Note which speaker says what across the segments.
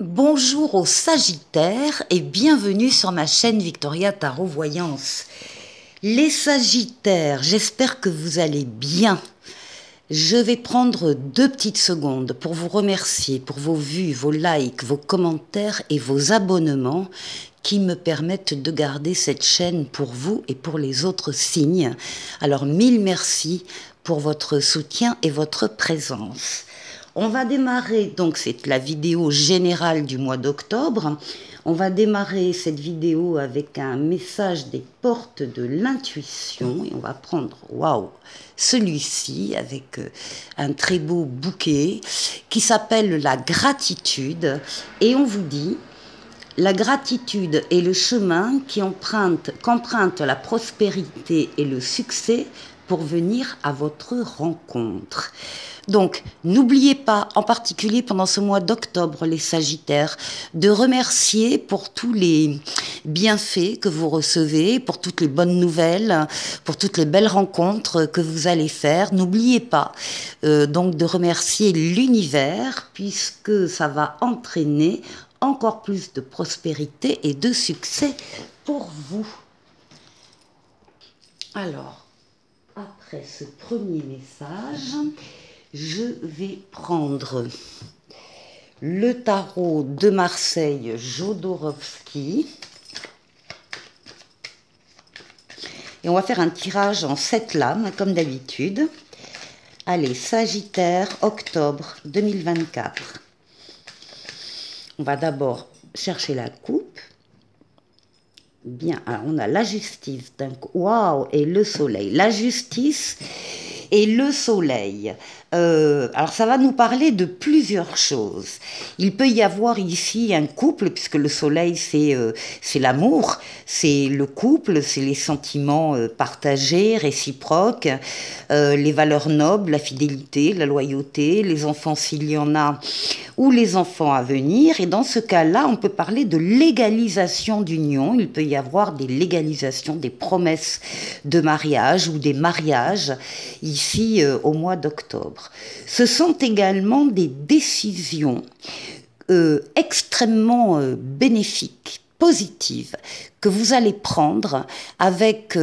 Speaker 1: Bonjour aux Sagittaires et bienvenue sur ma chaîne Victoria Tarot Voyance. Les Sagittaires, j'espère que vous allez bien. Je vais prendre 2 petites secondes pour vous remercier pour vos vues, vos likes, vos commentaires et vos abonnements qui me permettent de garder cette chaîne pour vous et pour les autres signes. Alors mille merci pour votre soutien et votre présence. On va démarrer, donc c'est la vidéo générale du mois d'octobre. On va démarrer cette vidéo avec un message des portes de l'intuition. Et on va prendre, waouh, celui-ci avec un très beau bouquet qui s'appelle la gratitude. Et on vous dit, la gratitude est le chemin qu'emprunte la prospérité et le succès pour venir à votre rencontre. Donc, n'oubliez pas, en particulier pendant ce mois d'octobre, les Sagittaires, de remercier pour tous les bienfaits que vous recevez, pour toutes les bonnes nouvelles, pour toutes les belles rencontres que vous allez faire. N'oubliez pas donc de remercier l'univers, puisque ça va entraîner encore plus de prospérité et de succès pour vous. Alors, après ce premier message, je vais prendre le tarot de Marseille Jodorowsky et on va faire un tirage en 7 lames comme d'habitude. Allez, Sagittaire, octobre 2024. On va d'abord chercher la coupe. Bien, alors on a la justice, waouh, et le soleil. La justice et le soleil. Alors ça va nous parler de plusieurs choses. Il peut y avoir ici un couple, puisque le soleil c'est l'amour, c'est le couple, c'est les sentiments partagés, réciproques, les valeurs nobles, la fidélité, la loyauté, les enfants s'il y en a, ou les enfants à venir. Et dans ce cas-là, on peut parler de légalisation d'union. Il peut y avoir des légalisations, des promesses de mariage ou des mariages ici au mois d'octobre. Ce sont également des décisions extrêmement bénéfiques, positives, que vous allez prendre avec...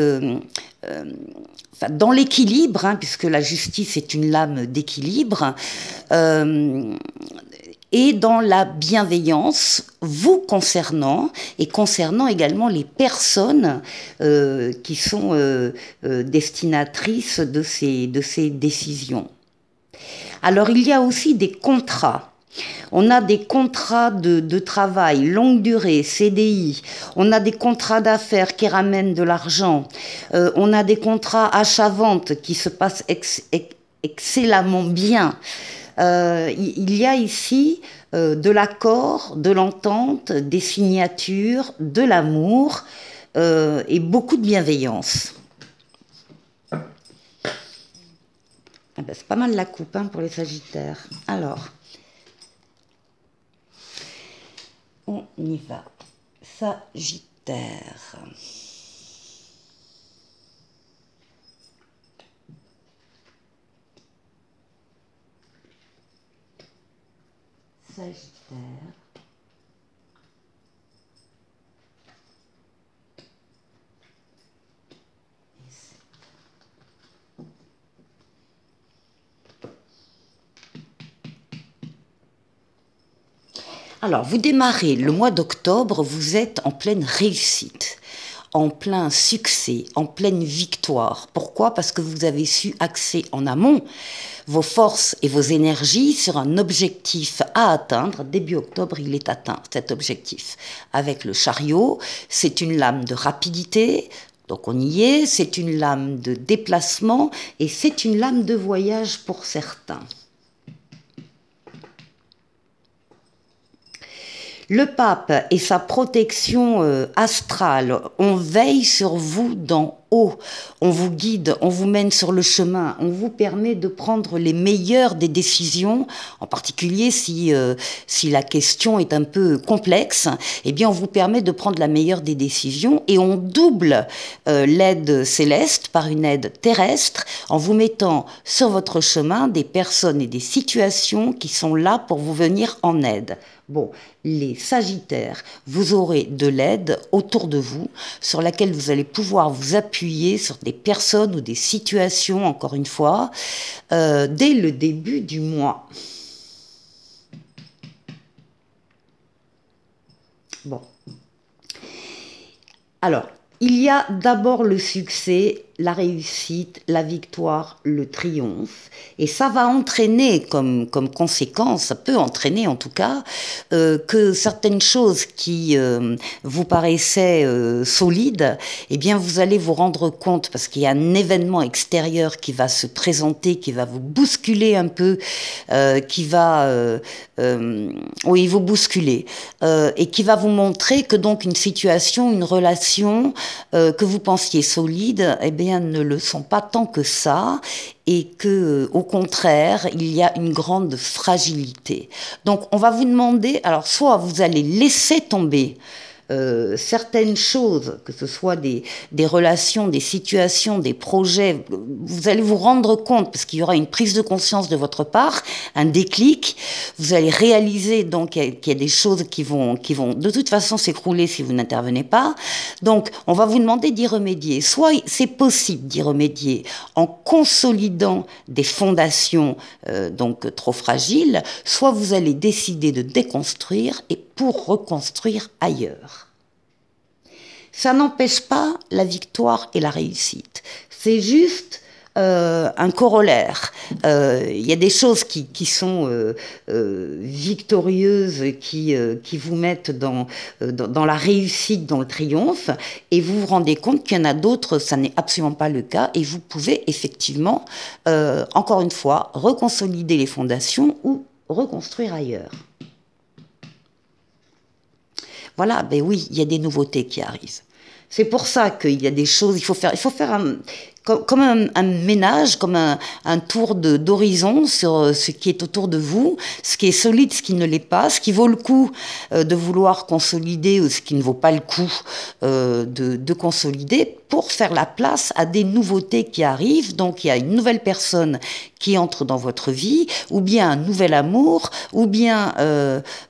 Speaker 1: dans l'équilibre, hein, puisque la justice est une lame d'équilibre, et dans la bienveillance vous concernant et concernant également les personnes qui sont destinatrices de ces décisions. Alors il y a aussi des contrats. On a des contrats de travail, longue durée, CDI. On a des contrats d'affaires qui ramènent de l'argent. On a des contrats achat-vente qui se passent excellemment bien. Il y a ici de l'accord, de l'entente, des signatures, de l'amour et beaucoup de bienveillance. Ah ben, c'est pas mal la coupe hein, pour les Sagittaires. Alors, on y va. Sagittaire. Sagittaire. Alors, vous démarrez le mois d'octobre, vous êtes en pleine réussite, en plein succès, en pleine victoire. Pourquoi? Parce que vous avez su axer en amont vos forces et vos énergies sur un objectif à atteindre. Début octobre, il est atteint, cet objectif. Avec le chariot, c'est une lame de rapidité, donc on y est, c'est une lame de déplacement et c'est une lame de voyage pour certains. Le pape et sa protection astrale, on veille sur vous dans haut, on vous guide, on vous mène sur le chemin, on vous permet de prendre les meilleures des décisions, en particulier si la question est un peu complexe, eh bien on vous permet de prendre la meilleure des décisions et on double l'aide céleste par une aide terrestre en vous mettant sur votre chemin des personnes et des situations qui sont là pour vous venir en aide. Bon, les Sagittaires, vous aurez de l'aide autour de vous sur laquelle vous allez pouvoir vous appuyer sur des personnes ou des situations, encore une fois, dès le début du mois. Bon. Alors, il y a d'abord le succès, la réussite, la victoire, le triomphe. Et ça va entraîner comme conséquence, ça peut entraîner en tout cas, que certaines choses qui vous paraissaient solides, eh bien vous allez vous rendre compte, parce qu'il y a un événement extérieur qui va se présenter, qui va vous bousculer un peu, qui va vous bousculer, et qui va vous montrer que donc une situation, une relation que vous pensiez solide, eh bien ne le sont pas tant que ça, et que au contraire il y a une grande fragilité. Donc on va vous demander, alors soit vous allez laisser tomber certaines choses, que ce soit des relations, des situations, des projets, vous allez vous rendre compte, parce qu'il y aura une prise de conscience de votre part, un déclic, vous allez réaliser donc qu'il y a des choses qui vont de toute façon s'écrouler si vous n'intervenez pas. Donc on va vous demander d'y remédier. Soit c'est possible d'y remédier en consolidant des fondations donc trop fragiles, soit vous allez décider de déconstruire et pour reconstruire ailleurs. Ça n'empêche pas la victoire et la réussite. C'est juste un corollaire. Il y a des choses qui sont victorieuses, qui vous mettent dans la réussite, dans le triomphe, et vous vous rendez compte qu'il y en a d'autres, ça n'est absolument pas le cas, et vous pouvez effectivement, encore une fois, reconsolider les fondations ou reconstruire ailleurs. Voilà, ben oui, il y a des nouveautés qui arrivent. C'est pour ça qu'il y a des choses, il faut faire comme un ménage, comme un tour d'horizon sur ce qui est autour de vous, ce qui est solide, ce qui ne l'est pas, ce qui vaut le coup de vouloir consolider ou ce qui ne vaut pas le coup de consolider, pour faire la place à des nouveautés qui arrivent. Donc il y a une nouvelle personne qui entre dans votre vie, ou bien un nouvel amour, ou bien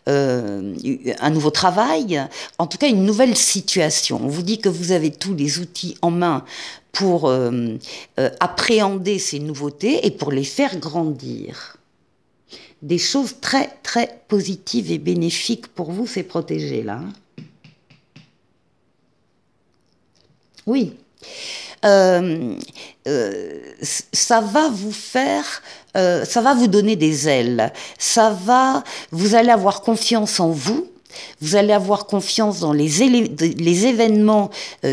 Speaker 1: un nouveau travail, en tout cas une nouvelle situation. On vous dit que vous avez tous les outils en main pour appréhender ces nouveautés et pour les faire grandir. Des choses très très positives et bénéfiques pour vous, c'est protégé là. Oui. Ça va vous faire, ça va vous donner des ailes. Vous allez avoir confiance en vous. Vous allez avoir confiance dans les événements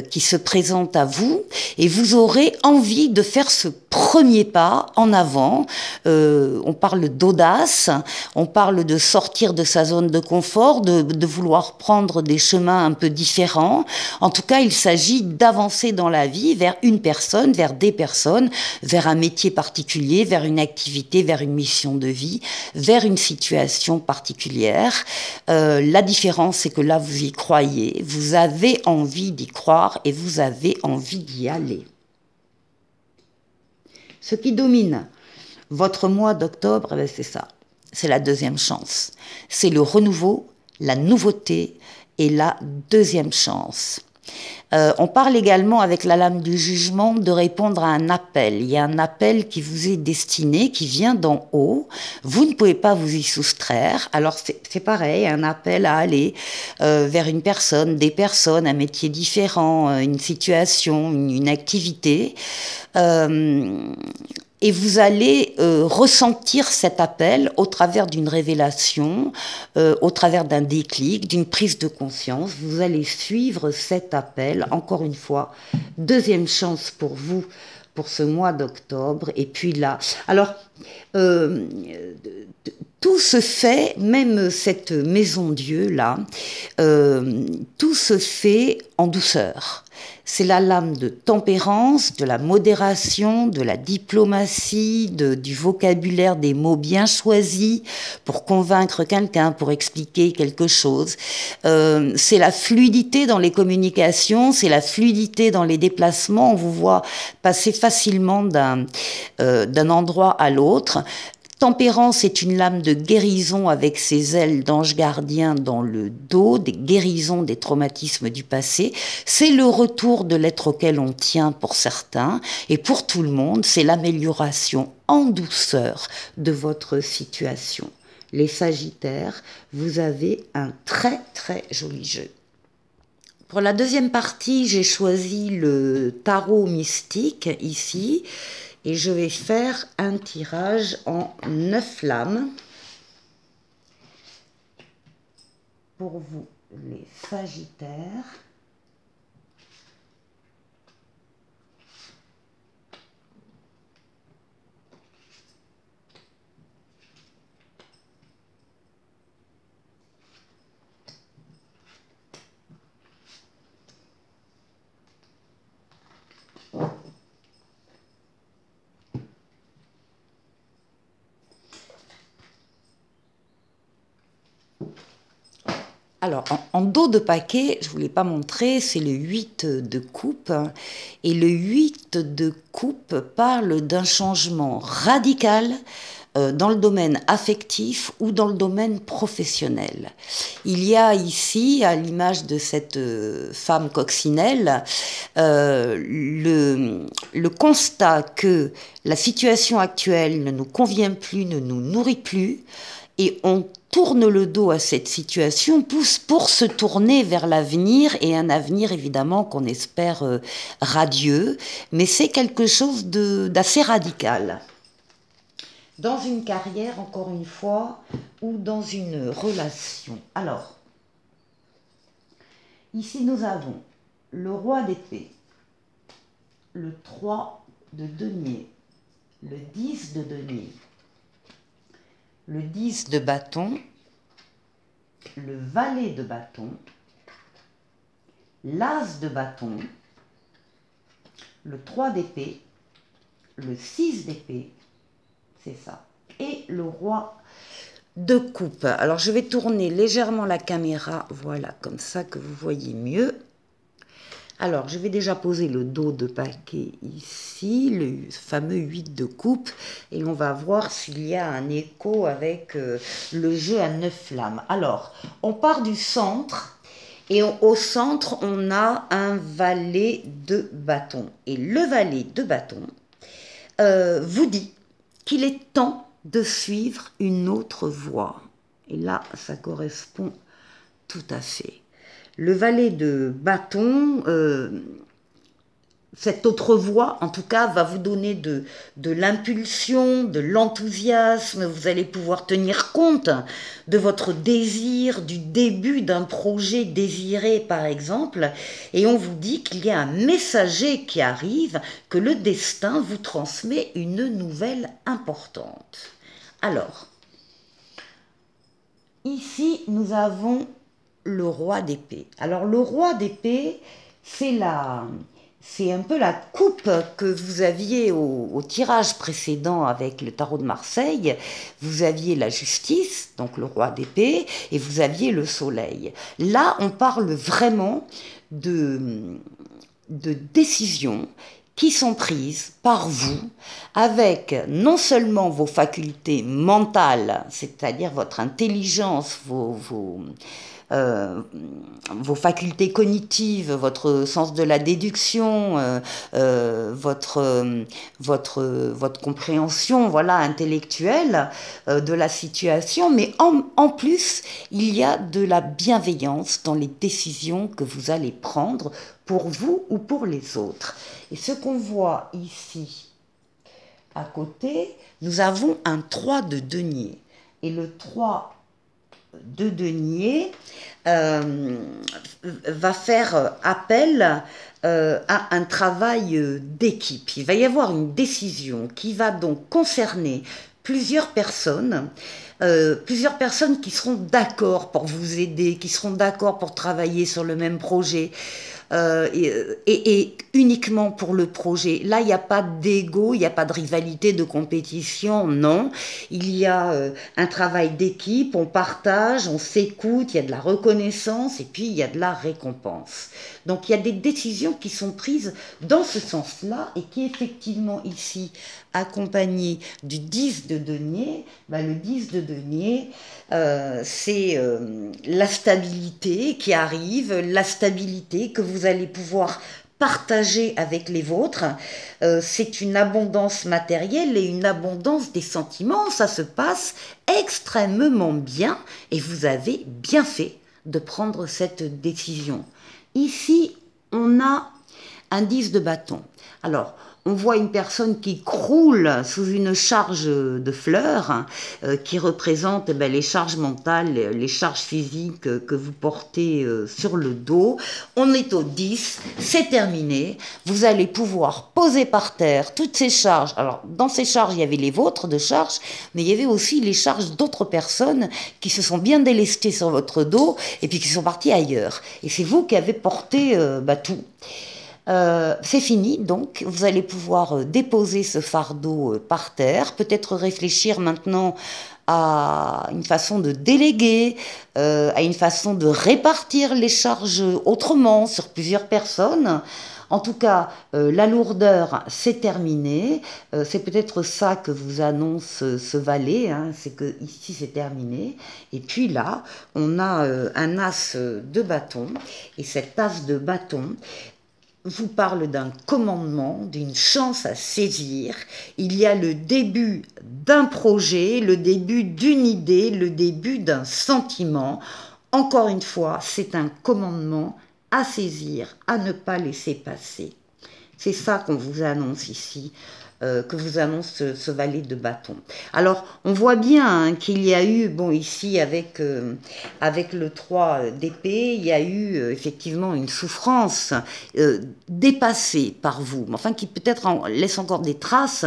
Speaker 1: qui se présentent à vous, et vous aurez envie de faire ce premier pas en avant. On parle d'audace, on parle de sortir de sa zone de confort, de vouloir prendre des chemins un peu différents. En tout cas, il s'agit d'avancer dans la vie vers une personne, vers des personnes, vers un métier particulier, vers une activité, vers une mission de vie, vers une situation particulière. La différence, c'est que là, vous y croyez, vous avez envie d'y croire et vous avez envie d'y aller. Ce qui domine votre mois d'octobre, c'est ça, c'est la deuxième chance. C'est le renouveau, la nouveauté et la deuxième chance. On parle également avec la lame du jugement de répondre à un appel. Il y a un appel qui vous est destiné, qui vient d'en haut. Vous ne pouvez pas vous y soustraire. Alors c'est pareil, un appel à aller vers une personne, des personnes, un métier différent, une situation, une activité. Et vous allez ressentir cet appel au travers d'une révélation, au travers d'un déclic, d'une prise de conscience. Vous allez suivre cet appel, encore une fois. Deuxième chance pour vous, pour ce mois d'octobre. Et puis là, alors, tout se fait, même cette maison Dieu là, tout se fait en douceur. c'est la lame de tempérance, de la modération, de la diplomatie, du vocabulaire, des mots bien choisis pour convaincre quelqu'un, pour expliquer quelque chose. C'est la fluidité dans les communications, c'est la fluidité dans les déplacements. On vous voit passer facilement d'un endroit à l'autre. Tempérance est une lame de guérison avec ses ailes d'ange gardien dans le dos, des guérisons des traumatismes du passé. C'est le retour de l'être auquel on tient pour certains, et pour tout le monde, c'est l'amélioration en douceur de votre situation. Les Sagittaires, vous avez un très très joli jeu. Pour la deuxième partie, j'ai choisi le tarot mystique ici. Et je vais faire un tirage en 9 lames pour vous, les Sagittaires. Alors, en dos de paquet, je ne vous l'ai pas montré, c'est le 8 de coupe. Et le 8 de coupe parle d'un changement radical dans le domaine affectif ou dans le domaine professionnel. Il y a ici, à l'image de cette femme coccinelle, le constat que la situation actuelle ne nous convient plus, ne nous nourrit plus, et on tourne le dos à cette situation pour se tourner vers l'avenir, et un avenir évidemment qu'on espère radieux, mais c'est quelque chose d'assez radical. Dans une carrière, encore une fois, ou dans une relation. Alors, ici nous avons le roi d'épée, le 3 de denier, le 10 de denier, le 10 de bâton, le valet de bâton, l'as de bâton, le 3 d'épée, le 6 d'épée, c'est ça, et le roi de coupe. Alors je vais tourner légèrement la caméra, voilà, comme ça que vous voyez mieux. Alors, je vais déjà poser le dos de paquet ici, le fameux 8 de coupe, et on va voir s'il y a un écho avec le jeu à 9 flammes. Alors, on part du centre, et au centre, on a un valet de bâton. Et le valet de bâton vous dit qu'il est temps de suivre une autre voie. Et là, ça correspond tout à fait. Le valet de bâton, cette autre voie, en tout cas, va vous donner de l'impulsion, de l'enthousiasme. Vous allez pouvoir tenir compte de votre désir, du début d'un projet désiré, par exemple. Et on vous dit qu'il y a un messager qui arrive, que le destin vous transmet une nouvelle importante. Alors, ici, nous avons le roi d'épée. Alors le roi d'épée, c'est un peu la coupe que vous aviez au tirage précédent avec le tarot de Marseille. Vous aviez la justice, donc le roi d'épée, et vous aviez le soleil. Là, on parle vraiment de décisions qui sont prises par vous avec non seulement vos facultés mentales, c'est-à-dire votre intelligence, vos facultés cognitives, votre sens de la déduction, votre compréhension, voilà, intellectuelle de la situation, mais en plus, il y a de la bienveillance dans les décisions que vous allez prendre pour vous ou pour les autres. Et ce qu'on voit ici, à côté, nous avons un 3 de denier. Et le 3 de denier va faire appel à un travail d'équipe. Il va y avoir une décision qui va donc concerner plusieurs personnes qui seront d'accord pour vous aider, qui seront d'accord pour travailler sur le même projet. et uniquement pour le projet. Là, il n'y a pas d'ego, il n'y a pas de rivalité, de compétition, non. Il y a un travail d'équipe, on partage, on s'écoute, il y a de la reconnaissance et puis il y a de la récompense. Donc il y a des décisions qui sont prises dans ce sens-là et qui effectivement ici, accompagné du 10 de denier, le 10 de denier, c'est la stabilité qui arrive, la stabilité que vous allez pouvoir partager avec les vôtres. C'est une abondance matérielle et une abondance des sentiments. Ça se passe extrêmement bien et vous avez bien fait de prendre cette décision. Ici, on a un 10 de bâton. Alors, on voit une personne qui croule sous une charge de fleurs qui représente les charges mentales, les charges physiques que vous portez sur le dos. On est au 10, c'est terminé. Vous allez pouvoir poser par terre toutes ces charges. Alors, dans ces charges, il y avait les vôtres de charges, mais il y avait aussi les charges d'autres personnes qui se sont bien délestées sur votre dos et puis qui sont parties ailleurs. Et c'est vous qui avez porté tout. C'est fini, donc vous allez pouvoir déposer ce fardeau par terre, peut-être réfléchir maintenant à une façon de déléguer, à une façon de répartir les charges autrement sur plusieurs personnes. En tout cas, la lourdeur, c'est terminé. C'est peut-être ça que vous annonce ce valet, hein, c'est que ici c'est terminé. Et puis là, on a un as de bâton, et cet as de bâton vous parle d'un commandement, d'une chance à saisir. Il y a le début d'un projet, le début d'une idée, le début d'un sentiment. Encore une fois, c'est un commandement à saisir, à ne pas laisser passer. C'est ça qu'on vous annonce ici, que vous annonce ce valet de bâton. Alors, on voit bien qu'il y a eu, ici avec le 3 d'épée, il y a eu effectivement une souffrance dépassée par vous, enfin qui peut-être laisse encore des traces.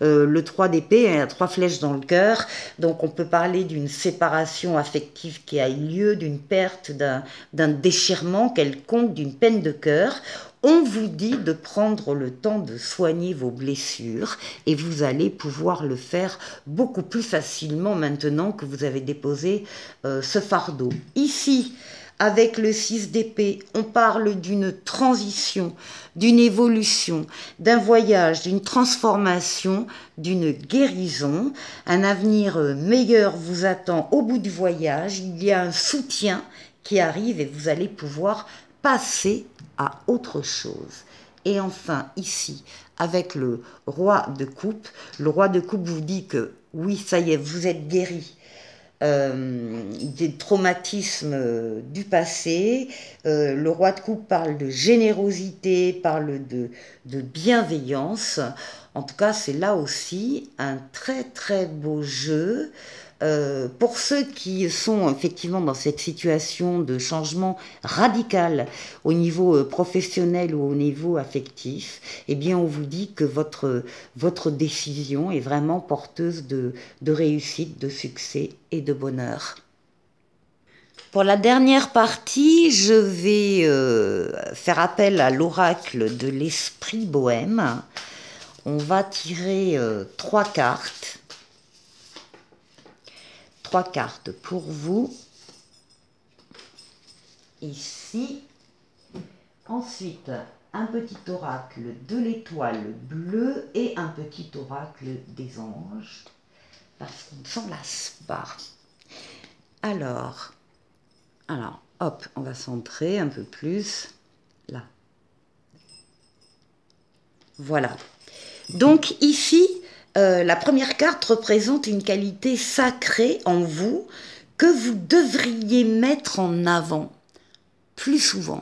Speaker 1: Le 3 d'épée a 3 flèches dans le cœur, donc on peut parler d'une séparation affective qui a eu lieu, d'une perte, d'un déchirement quelconque, d'une peine de cœur. On vous dit de prendre le temps de soigner vos blessures et vous allez pouvoir le faire beaucoup plus facilement maintenant que vous avez déposé ce fardeau. Ici, avec le 6 d'épée, on parle d'une transition, d'une évolution, d'un voyage, d'une transformation, d'une guérison. Un avenir meilleur vous attend au bout du voyage. Il y a un soutien qui arrive et vous allez pouvoir passer à autre chose. Et enfin, ici, avec le roi de coupe, le roi de coupe vous dit que oui, ça y est, vous êtes guéri des traumatismes du passé. Le roi de coupe parle de générosité, parle de bienveillance. En tout cas, c'est là aussi un très très beau jeu. Pour ceux qui sont effectivement dans cette situation de changement radical au niveau professionnel ou au niveau affectif, eh bien on vous dit que votre décision est vraiment porteuse de réussite, de succès et de bonheur. Pour la dernière partie, je vais faire appel à l'oracle de l'esprit bohème. On va tirer 3 cartes. 3 cartes pour vous, ici. Ensuite, un petit oracle de l'étoile bleue et un petit oracle des anges, parce qu'on ne s'en lasse pas. Alors, hop, on va centrer un peu plus, là. Voilà. Donc ici, la première carte représente une qualité sacrée en vous que vous devriez mettre en avant plus souvent.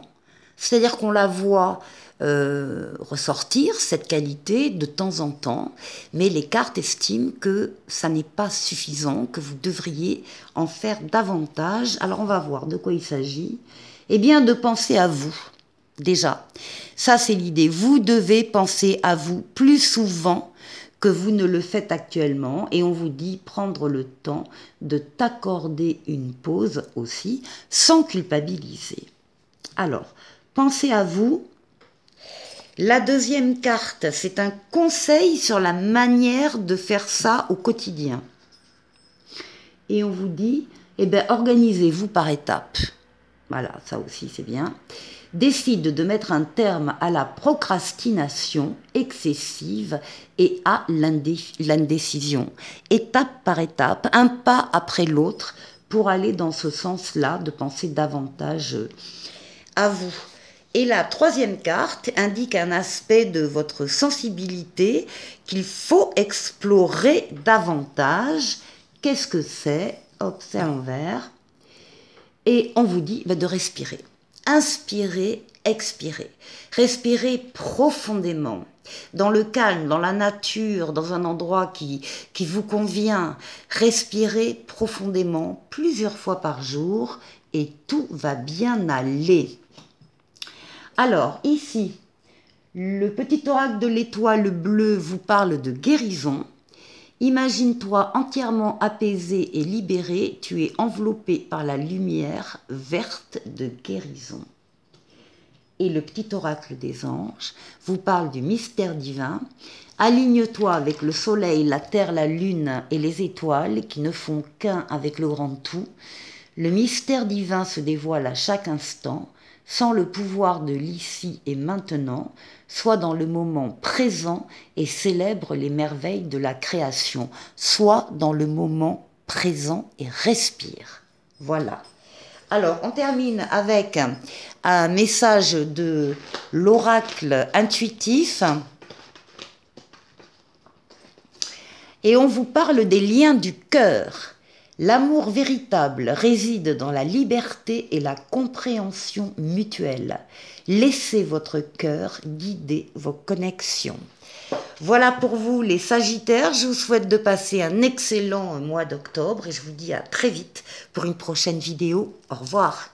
Speaker 1: C'est-à-dire qu'on la voit ressortir, cette qualité, de temps en temps, mais les cartes estiment que ça n'est pas suffisant, que vous devriez en faire davantage. Alors on va voir de quoi il s'agit. Eh bien, de penser à vous. Déjà, ça c'est l'idée. Vous devez penser à vous plus souvent que vous ne le faites actuellement, et on vous dit prendre le temps de t'accorder une pause aussi, sans culpabiliser. Alors, pensez à vous. La deuxième carte, c'est un conseil sur la manière de faire ça au quotidien. Et on vous dit, eh bien, organisez-vous par étapes. Voilà, ça aussi c'est bien. Décide de mettre un terme à la procrastination excessive et à l'indécision. Étape par étape, un pas après l'autre, pour aller dans ce sens-là, de penser davantage à vous. Et la troisième carte indique un aspect de votre sensibilité qu'il faut explorer davantage. Qu'est-ce que c'est? Hop, c'est à l'envers. Et on vous dit de respirer. Inspirez, expirez. Respirez profondément, dans le calme, dans la nature, dans un endroit qui vous convient. Respirez profondément plusieurs fois par jour et tout va bien aller. Alors, ici, le petit oracle de l'étoile bleue vous parle de guérison. Imagine-toi entièrement apaisé et libéré, tu es enveloppé par la lumière verte de guérison. Et le petit oracle des anges vous parle du mystère divin. Aligne-toi avec le soleil, la terre, la lune et les étoiles qui ne font qu'un avec le grand tout. Le mystère divin se dévoile à chaque instant, sans le pouvoir de l'ici et maintenant, soit dans le moment présent et célèbre les merveilles de la création, soit dans le moment présent et respire. Voilà. Alors, on termine avec un message de l'oracle intuitif. Et on vous parle des liens du cœur. L'amour véritable réside dans la liberté et la compréhension mutuelle. Laissez votre cœur guider vos connexions. Voilà pour vous les Sagittaires. Je vous souhaite de passer un excellent mois d'octobre et je vous dis à très vite pour une prochaine vidéo. Au revoir.